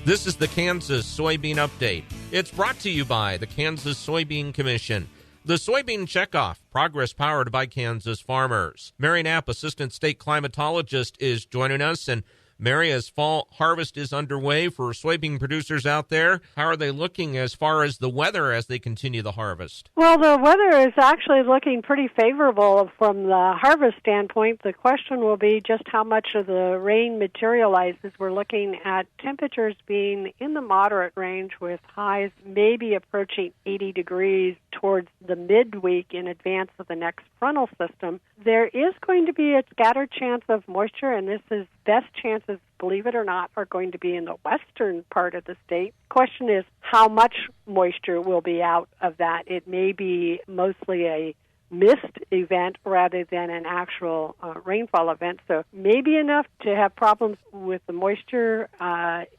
This is the Kansas Soybean Update. It's brought to you by the Kansas Soybean Commission. The Soybean Checkoff, progress powered by Kansas farmers. Mary Knapp, Assistant State Climatologist, is joining us. And Mary, as fall harvest is underway for soybean producers out there, how are they looking as far as the weather as they continue the harvest? Well, the weather is actually looking pretty favorable from the harvest standpoint. The question will be just how much of the rain materializes. We're looking at temperatures being in the moderate range with highs maybe approaching 80 degrees towards the midweek in advance of the next frontal system. There is going to be a scattered chance of moisture, and this is best chances, believe it or not, are going to be in the western part of the state. Question is how much moisture will be out of that. It may be mostly a mist event rather than an actual rainfall event. So maybe enough to have problems with the moisture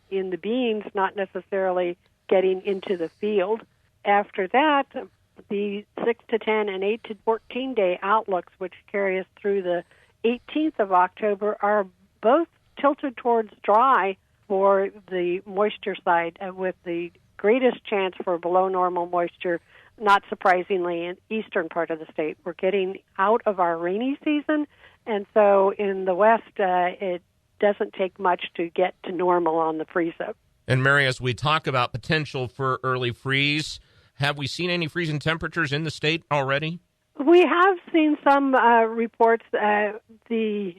in the beans, not necessarily getting into the field. After that, the 6 to 10 and 8 to 14 day outlooks, which carry us through the 18th of October, are both tilted towards dry for the moisture side, with the greatest chance for below normal moisture, not surprisingly, in the eastern part of the state. We're getting out of our rainy season, and so in the west, it doesn't take much to get to normal on the freeze-up. And Mary, as we talk about potential for early freeze, have we seen any freezing temperatures in the state already? We have seen some reports. The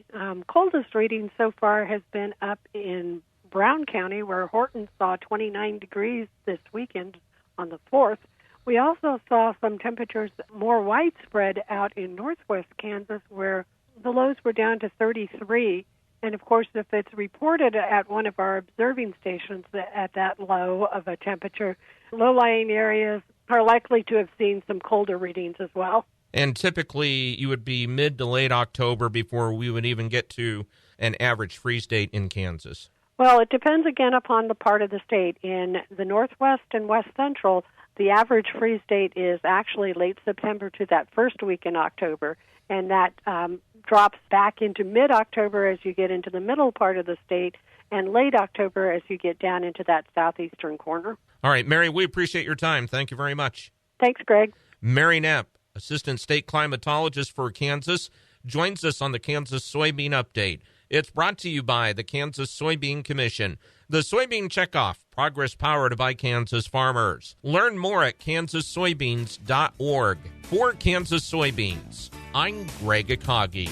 coldest reading so far has been up in Brown County, where Horton saw 29 degrees this weekend on the 4th. We also saw some temperatures more widespread out in northwest Kansas, where the lows were down to 33. And, of course, if it's reported at one of our observing stations at that low of a temperature, low-lying areas are likely to have seen some colder readings as well. And typically, you would be mid to late October before we would even get to an average freeze date in Kansas. Well, it depends again upon the part of the state. In the northwest and west central, the average freeze date is actually late September to that first week in October, and that drops back into mid-October as you get into the middle part of the state, and late October as you get down into that southeastern corner. All right, Mary, we appreciate your time. Thank you very much. Thanks, Greg. Mary Knapp, Assistant State Climatologist for Kansas, joins us on the Kansas Soybean Update. It's brought to you by the Kansas Soybean Commission. The Soybean Checkoff, progress powered by Kansas farmers. Learn more at kansassoybeans.org. For Kansas Soybeans, I'm Greg Akagi.